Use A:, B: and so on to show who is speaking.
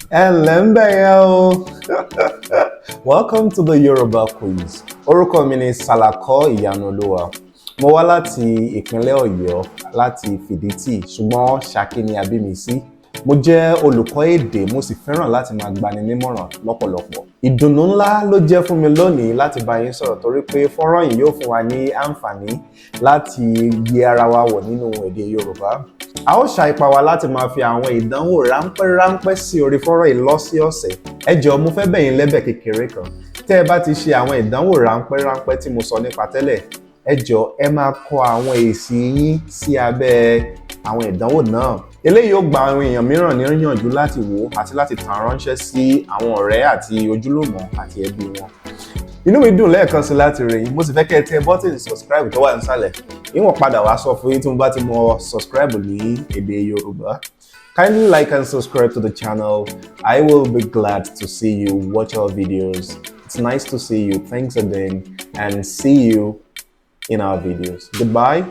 A: Hello. Welcome to the Yoruba Quiz. Orúkọ mi ni Salako Ìyànolúwa. Mo wá láti ìpínlẹ̀ Ọ̀yọ́ láti Fìdítì, ṣùgbọ́n Ṣakí ni a bí mi sí. Mo jẹ́ olùkọ́ èdè, mo sì fẹ́ràn láti máa gbani nímọ̀ràn lọ́pọ̀lọpọ̀. Ìdùnnú ńlá ló jẹ́ fún mi lónìí láti bá yín sọ̀rọ̀ torí pé fọ́nrán yìí yóò fún wa ní àǹfààní láti yẹ ara wa wò nínú èdè Yorùbá. A ó ṣa ipá wa láti máa fi àwọn ìdánwò ráńpẹ́ sí orí fọ́nrán yìí lọ́sọ̀ọ̀sẹ̀. Ẹ jọ̀ọ́ mo fẹ́ bẹ̀ yín lẹ́bẹ̀ kékeré kan. Tẹ́ ẹ bá ti ṣe àwọn ìdánwò ráńpẹ́ tí mo sọ nípa tẹ́lẹ̀, ẹ jọ̀ọ́ ẹ máa kọ àwọn èsì yín sí abẹ́ àwọn ìdánwò náà. Eléyìí yóò gba àwọn èèyàn mìíràn níyànjú láti wò àti láti tàn ránṣẹ́ sí àwọn ọ̀rẹ́ àti ojúlùmọ̀ àti ẹbí wọn. Inú mi dùn lẹ́ẹ̀kan sí láti rí yín, mo sì fẹ́ kẹ́ ẹ tẹ bọ́tìnì subscribe tó wà nísàlẹ̀. Ìwọ̀n padà wá sọ fún yín tí mo bá ti mọ subscribe ní èdè Yorùbá. Kindly like and subscribe to the channel. I will be glad to see you watch our videos. It's nice to see you. Thanks again and see you in our videos. Goodbye.